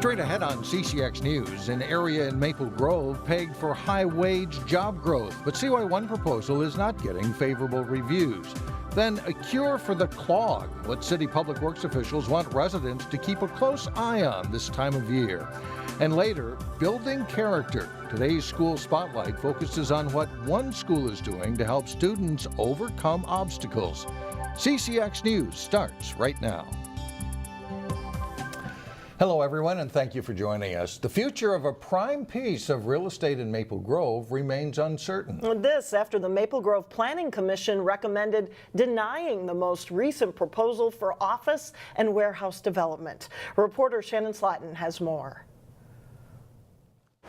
Straight ahead on CCX News, an area in Maple Grove pegged for high-wage job growth. But CY1 proposal is not getting favorable reviews. Then a cure for the clog, what city public works officials want residents to keep a close eye on this time of year. And later, building character. Today's school spotlight focuses on what one school is doing to help students overcome obstacles. CCX News starts right now. Hello everyone, and thank you for joining us. The future of a prime piece of real estate in Maple Grove remains uncertain. This after the Maple Grove Planning Commission recommended denying the most recent proposal for office and warehouse development. Reporter Shannon Slatton has more.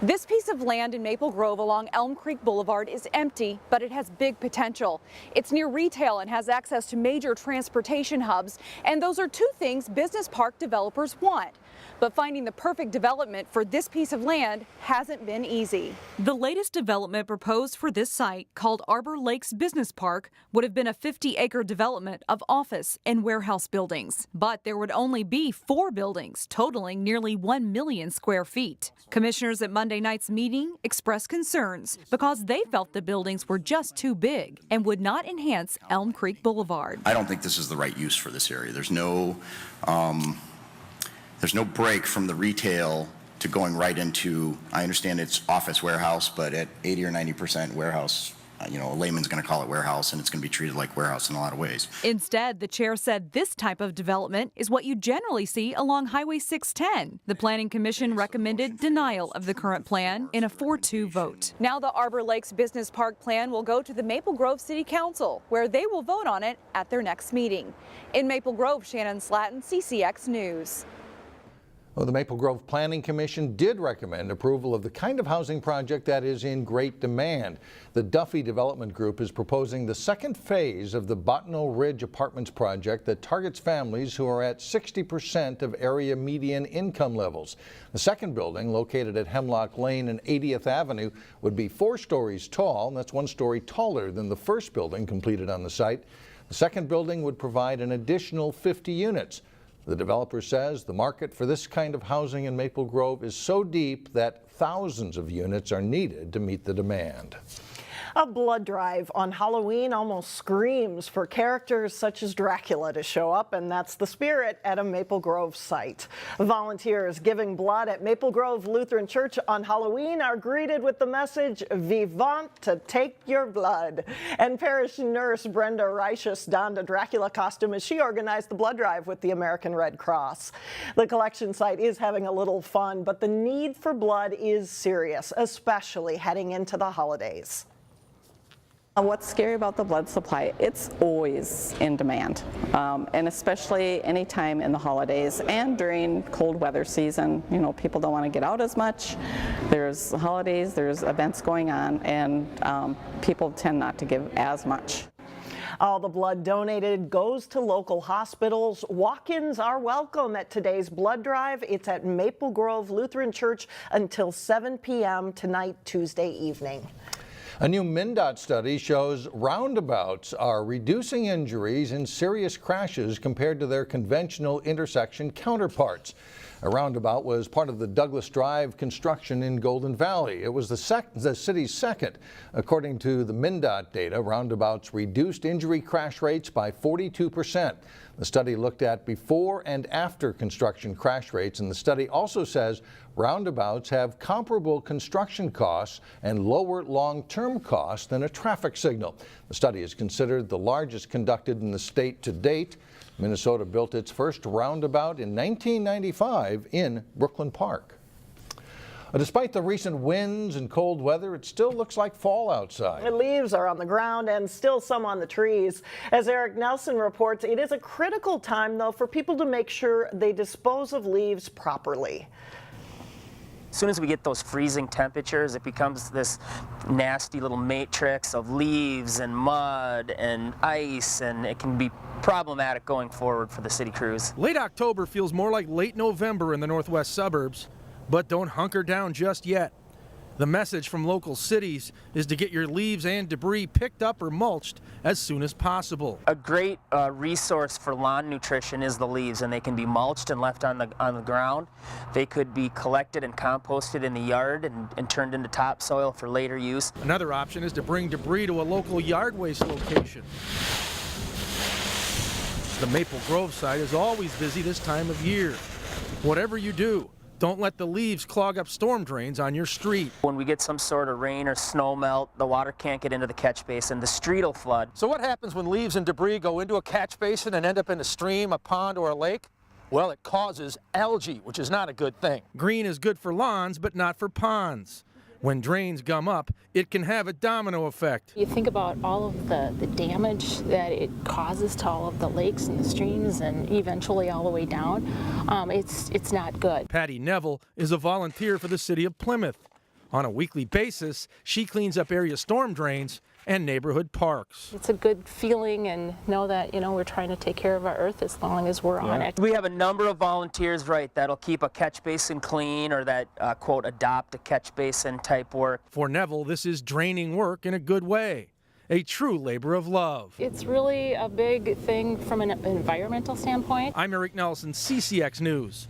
This piece of land in Maple Grove along Elm Creek Boulevard is empty, but it has big potential. It's near retail and has access to major transportation hubs, and those are two things business park developers want. But finding the perfect development for this piece of land hasn't been easy. The latest development proposed for this site, called Arbor Lakes Business Park, would have been a 50-acre development of office and warehouse buildings. But there would only be 4 buildings, totaling nearly 1 million square feet. Commissioners at Monday night's meeting expressed concerns because they felt the buildings were just too big and would not enhance Elm Creek Boulevard. I don't think this is the right use for this area. There's no break from the retail to going right into, I understand it's office warehouse, but at 80 or 90% warehouse, a layman's going to call it warehouse, and it's going to be treated like warehouse in a lot of ways. Instead, the chair said this type of development is what you generally see along Highway 610. The Planning Commission recommended denial of the current plan in a 4-2 vote. Now the Arbor Lakes Business Park plan will go to the Maple Grove City Council, where they will vote on it at their next meeting. In Maple Grove, Shannon Slatton, CCX News. Well, the Maple Grove Planning Commission did recommend approval of the kind of housing project that is in great demand. The Duffy Development Group is proposing the second phase of the Bottineau Ridge Apartments project that targets families who are at 60% of area median income levels. The second building, located at Hemlock Lane and 80th Avenue, would be 4 stories tall, and that's 1 story taller than the first building completed on the site. The second building would provide an additional 50 units. The developer says the market for this kind of housing in Maple Grove is so deep that thousands of units are needed to meet the demand. A blood drive on Halloween almost screams for characters such as Dracula to show up, and that's the spirit at a Maple Grove site. Volunteers giving blood at Maple Grove Lutheran Church on Halloween are greeted with the message, "Vivant to take your blood." And parish nurse Brenda Reichus donned a Dracula costume as she organized the blood drive with the American Red Cross. The collection site is having a little fun, but the need for blood is serious, especially heading into the holidays. What's scary about the blood supply, it's always in demand, and especially anytime in the holidays and during cold weather season. People don't want to get out as much. There's holidays, there's events going on, and people tend not to give as much. All the blood donated goes to local hospitals. Walk-ins are welcome at today's blood drive. It's at Maple Grove Lutheran Church until 7 p.m. tonight, Tuesday evening. A new MnDOT study shows roundabouts are reducing injuries in serious crashes compared to their conventional intersection counterparts. A roundabout was part of the Douglas Drive construction in Golden Valley. It was the city's second. According to the MnDOT data, roundabouts reduced injury crash rates by 42%. The study looked at before and after construction crash rates, and the study also says roundabouts have comparable construction costs and lower long-term costs than a traffic signal. The study is considered the largest conducted in the state to date. Minnesota built its first roundabout in 1995 in Brooklyn Park. Despite the recent winds and cold weather, it still looks like fall outside. The leaves are on the ground and still some on the trees. As Eric Nelson reports, it is a critical time, though, for people to make sure they dispose of leaves properly. As soon as we get those freezing temperatures, it becomes this nasty little matrix of leaves and mud and ice, and it can be problematic going forward for the city crews. Late October feels more like late November in the northwest suburbs, but don't hunker down just yet. The message from local cities is to get your leaves and debris picked up or mulched as soon as possible. A great resource for lawn nutrition is the leaves, and they can be mulched and left on the ground. They could be collected and composted in the yard and turned into topsoil for later use. Another option is to bring debris to a local yard waste location. The Maple Grove site is always busy this time of year. Whatever you do, don't let the leaves clog up storm drains on your street. When we get some sort of rain or snow melt, the water can't get into the catch basin, the street will flood. So what happens when leaves and debris go into a catch basin and end up in a stream, a pond, or a lake? Well, it causes algae, which is not a good thing. Green is good for lawns, but not for ponds. When drains gum up, it can have a domino effect. You think about all of the damage that it causes to all of the lakes and the streams and eventually all the way down. It's not good. Patty Neville is a volunteer for the city of Plymouth. On a weekly basis, she cleans up area storm drains and neighborhood parks. It's a good feeling and know that, we're trying to take care of our earth as long as we're on it. We have a number of volunteers, that'll keep a catch basin clean or that, quote, adopt a catch basin type work. For Neville, this is draining work in a good way. A true labor of love. It's really a big thing from an environmental standpoint. I'm Eric Nelson, CCX News.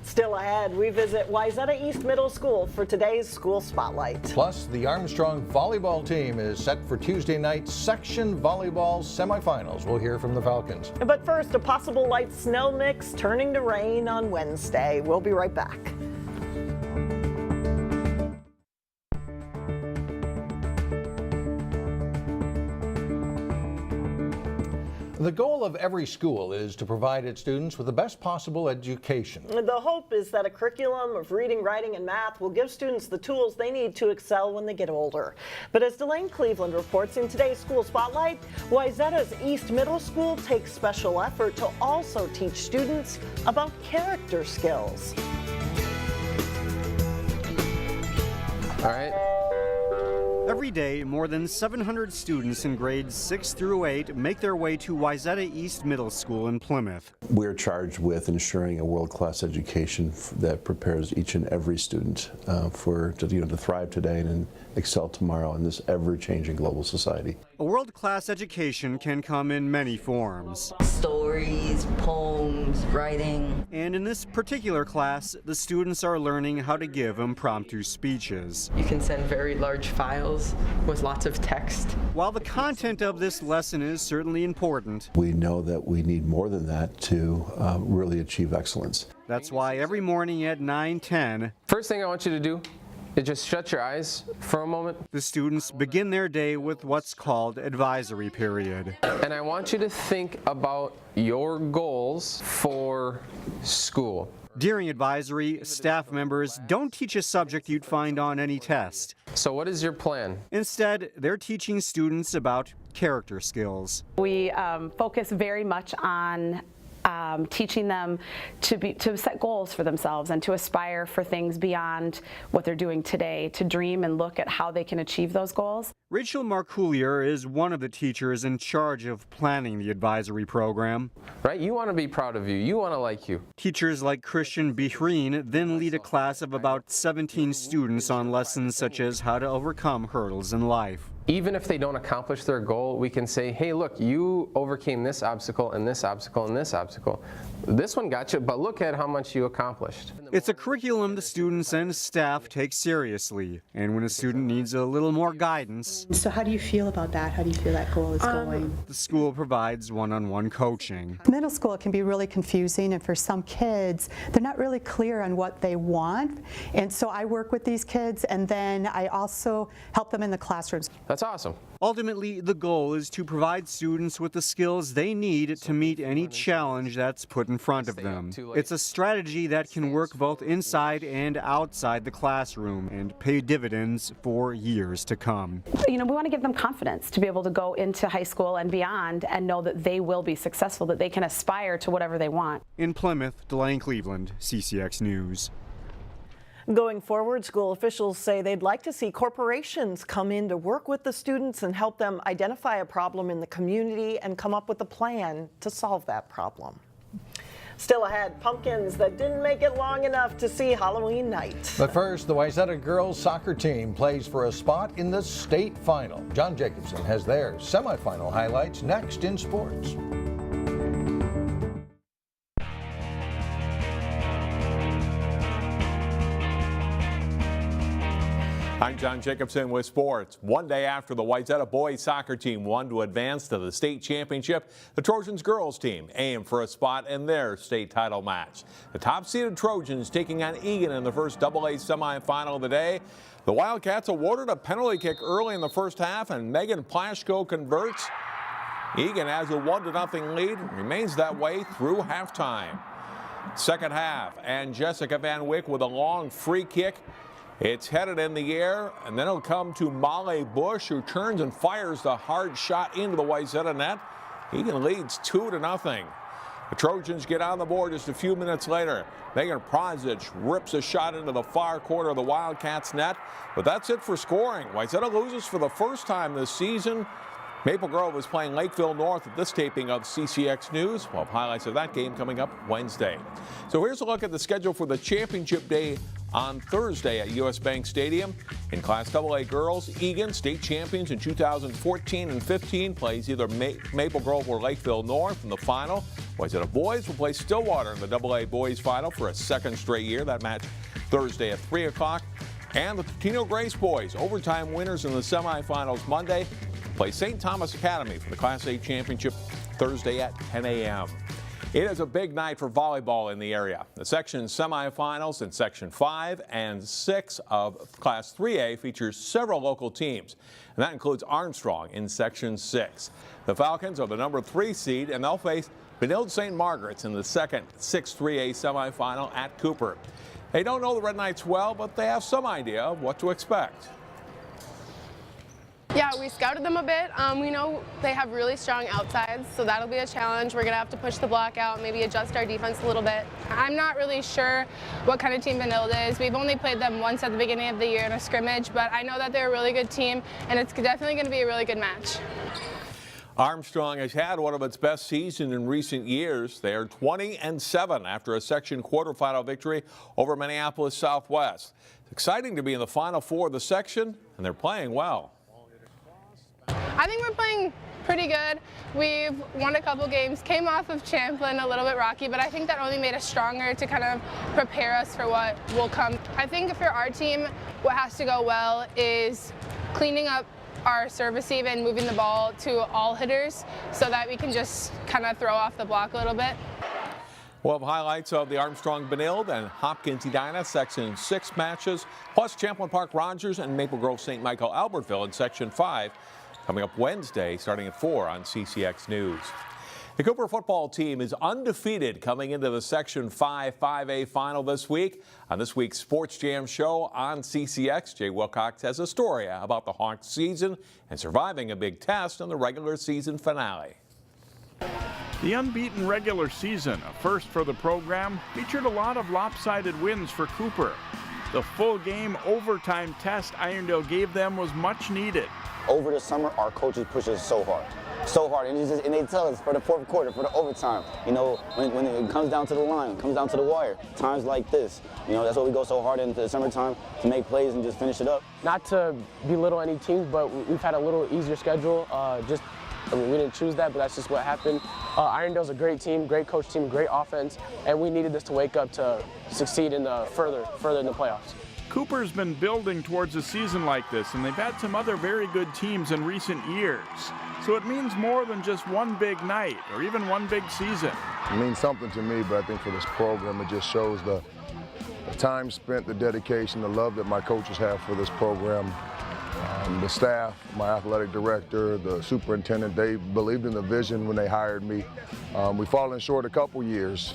Still ahead, we visit Wayzata East Middle School for today's School Spotlight. Plus, the Armstrong volleyball team is set for Tuesday night's section volleyball semifinals. We'll hear from the Falcons. But first, a possible light snow mix turning to rain on Wednesday. We'll be right back. The goal of every school is to provide its students with the best possible education. The hope is that a curriculum of reading, writing, and math will give students the tools they need to excel when they get older. But as Delane Cleveland reports in today's School Spotlight, Wayzata's East Middle School takes special effort to also teach students about character skills. All right. Every day, more than 700 students in grades 6 through 8 make their way to Wayzata East Middle School in Plymouth. We're charged with ensuring a world-class education that prepares each and every student to thrive today and excel tomorrow in this ever-changing global society. A world-class education can come in many forms. Stories, poems, writing. And in this particular class, the students are learning how to give impromptu speeches. You can send very large files with lots of text. While the content of this lesson is certainly important, we know that we need more than that to really achieve excellence. That's why every morning at 9:10, first thing I want you to do is just shut your eyes for a moment. The students begin their day with what's called advisory period. And I want you to think about your goals for school. During advisory, staff members don't teach a subject you'd find on any test. So what is your plan? Instead, they're teaching students about character skills. We focus very much on teaching them to set goals for themselves and to aspire for things beyond what they're doing today, to dream and look at how they can achieve those goals. Rachel Marcoulier is one of the teachers in charge of planning the advisory program. Right, you want to be proud of you. You want to like you. Teachers like Christian Bihreen then lead a class of about 17 students on lessons such as how to overcome hurdles in life. Even if they don't accomplish their goal, we can say, hey, look, you overcame this obstacle and this obstacle and this obstacle. This one got you, but look at how much you accomplished. It's a curriculum the students and staff take seriously. And when a student needs a little more guidance... So how do you feel about that? How do you feel that goal is going? The school provides one-on-one coaching. Middle school can be really confusing, and for some kids, they're not really clear on what they want. And so I work with these kids, and then I also help them in the classrooms. That's awesome. Ultimately, the goal is to provide students with the skills they need to meet any challenge that's put in front of them. It's a strategy that can work both inside and outside the classroom and pay dividends for years to come. We want to give them confidence to be able to go into high school and beyond and know that they will be successful, that they can aspire to whatever they want. In Plymouth, Delane Cleveland, CCX News. Going forward, school officials say they'd like to see corporations come in to work with the students and help them identify a problem in the community and come up with a plan to solve that problem. Still ahead, pumpkins that didn't make it long enough to see Halloween night. But first, the Wayzata girls soccer team plays for a spot in the state final. John Jacobson has their semifinal highlights next in sports. I'm John Jacobson with sports. One day after the Wayzata boys soccer team won to advance to the state championship, the Trojans girls team aimed for a spot in their state title match. The top-seeded Trojans taking on Eagan in the first AA semifinal of the day. The Wildcats awarded a penalty kick early in the first half, and Megan Plashko converts. Eagan has a 1-0 lead, remains that way through halftime. Second half, and Jessica Van Wyck with a long free kick. It's headed in the air, and then it'll come to Molly Bush, who turns and fires the hard shot into the Wayzata net. Eagan leads 2-0. The Trojans get on the board just a few minutes later. Megan Prozic rips a shot into the far corner of the Wildcats net, but that's it for scoring. Wayzata loses for the first time this season. Maple Grove is playing Lakeville North at this taping of CCX News. We'll have highlights of that game coming up Wednesday. So here's a look at the schedule for the championship day on Thursday at US Bank Stadium. In Class AA girls, Eagan, state champions in 2014 and 15, plays either Maple Grove or Lakeville North in the final. Wayzata boys will play Stillwater in the AA boys final for a second straight year. That match Thursday at 3 o'clock. And the Bottineau Grace boys, overtime winners in the semifinals Monday, play St. Thomas Academy for the Class A championship Thursday at 10 a.m. It is a big night for volleyball in the area. The section semifinals in Section 5 and 6 of Class 3A features several local teams, and that includes Armstrong in Section 6. The Falcons are the number 3 seed, and they'll face Benilde St. Margaret's in the second 6-3A semifinal at Cooper. They don't know the Red Knights well, but they have some idea of what to expect. Yeah, we scouted them a bit. We know they have really strong outsides, so that'll be a challenge. We're going to have to push the block out, maybe adjust our defense a little bit. I'm not really sure what kind of team Benilde is. We've only played them once at the beginning of the year in a scrimmage, but I know that they're a really good team, and it's definitely going to be a really good match. Armstrong has had one of its best seasons in recent years. They are 20-7 after a section quarterfinal victory over Minneapolis Southwest. It's exciting to be in the Final Four of the section, and they're playing well. I think we're playing pretty good. We've won a couple games, came off of Champlin, a little bit rocky, but I think that only made us stronger to kind of prepare us for what will come. I think for our team, what has to go well is cleaning up our service and moving the ball to all hitters so that we can just kind of throw off the block a little bit. We'll have highlights of the Armstrong-Benilde and Hopkins-Edina Section 6 matches, plus Champlin Park Rogers and Maple Grove St. Michael Albertville in Section 5. Coming up Wednesday, starting at 4 on CCX News. The Cooper football team is undefeated coming into the Section 5 5A final this week. On this week's Sports Jam show on CCX, Jay Wilcox has a story about the Hawks season and surviving a big test in the regular season finale. The unbeaten regular season, a first for the program, featured a lot of lopsided wins for Cooper. The full game overtime test Irondale gave them was much needed. Over the summer, our coaches push us so hard, and they tell us for the fourth quarter, for the overtime, you know, when it comes down to the line, it comes down to the wire, times like this, you know, that's why we go so hard into the summertime to make plays and just finish it up. Not to belittle any teams, but we've had a little easier schedule. We didn't choose that, but that's just what happened. Irondale's a great team, great coach team, great offense, and we needed this to wake up to succeed in the further in the playoffs. Cooper's been building towards a season like this, and they've had some other very good teams in recent years. So it means more than just one big night or even one big season. It means something to me, but I think for this program, it just shows the time spent, the dedication, the love that my coaches have for this program. The staff, my athletic director, the superintendent, they believed in the vision when they hired me. We've fallen short a couple years,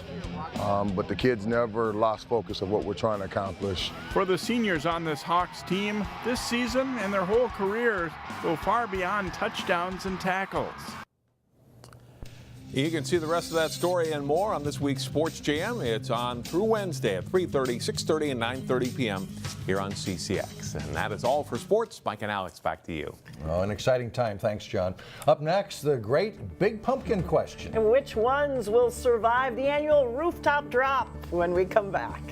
but the kids never lost focus of what we're trying to accomplish. For the seniors on this Hawks team, this season and their whole careers go far beyond touchdowns and tackles. You can see the rest of that story and more on this week's Sports Jam. It's on through Wednesday at 3:30, 6:30, and 9:30 p.m. here on CCX. And that is all for sports. Mike and Alex, back to you. Oh, an exciting time. Thanks, John. Up next, the great Big Pumpkin question. And which ones will survive the annual rooftop drop when we come back?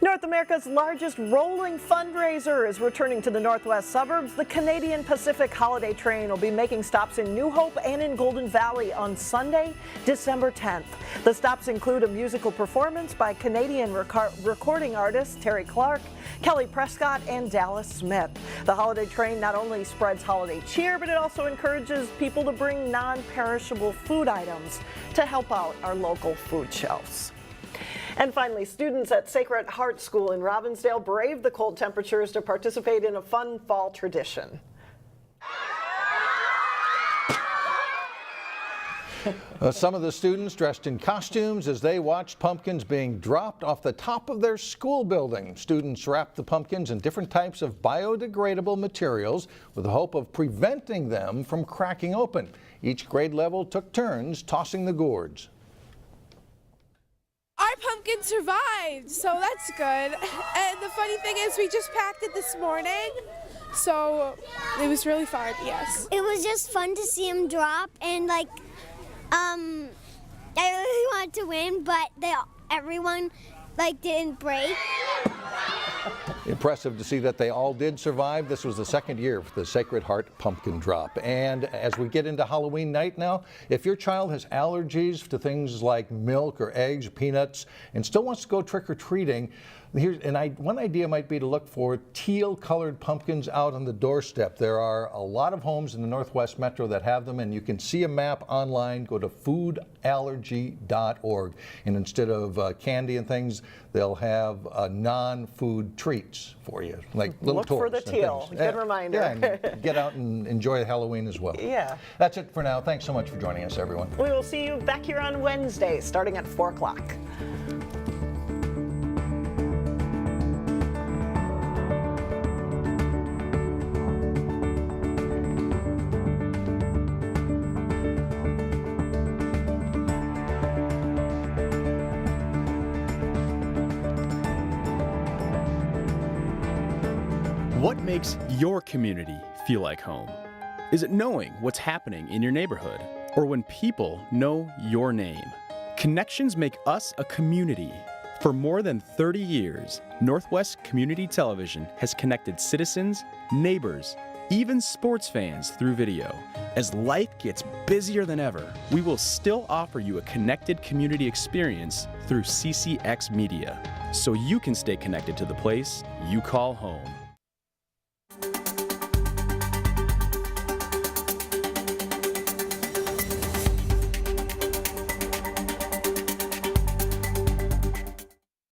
North America's largest rolling fundraiser is returning to the northwest suburbs. The Canadian Pacific Holiday Train will be making stops in New Hope and in Golden Valley on Sunday, December 10th. The stops include a musical performance by Canadian recording artists Terry Clark, Kelly Prescott, and Dallas Smith. The Holiday Train not only spreads holiday cheer, but it also encourages people to bring non-perishable food items to help out our local food shelves. And finally, students at Sacred Heart School in Robbinsdale braved the cold temperatures to participate in a fun fall tradition. Some of the students dressed in costumes as they watched pumpkins being dropped off the top of their school building. Students wrapped the pumpkins in different types of biodegradable materials with the hope of preventing them from cracking open. Each grade level took turns tossing the gourds. Our pumpkin survived, so that's good. And the funny thing is we just packed it this morning, so it was really fun, yes. It was just fun to see him drop, and I really wanted to win, but everyone didn't break. Impressive to see that they all did survive. This was the second year for the Sacred Heart Pumpkin Drop. And as we get into Halloween night now, if your child has allergies to things like milk or eggs, peanuts, and still wants to go trick-or-treating, one idea might be to look for teal-colored pumpkins out on the doorstep. There are a lot of homes in the Northwest Metro that have them, and you can see a map online. Go to foodallergy.org, and instead of candy and things, they'll have non-food treats for you, like little Look toys. for the teal. Good reminder. Yeah, and get out and enjoy Halloween as well. Yeah. That's it for now. Thanks so much for joining us, everyone. We will see you back here on Wednesday, starting at 4 o'clock. What makes your community feel like home? Is it knowing what's happening in your neighborhood, or when people know your name? Connections make us a community. For more than 30 years, Northwest Community Television has connected citizens, neighbors, even sports fans through video. As life gets busier than ever, we will still offer you a connected community experience through CCX Media, so you can stay connected to the place you call home.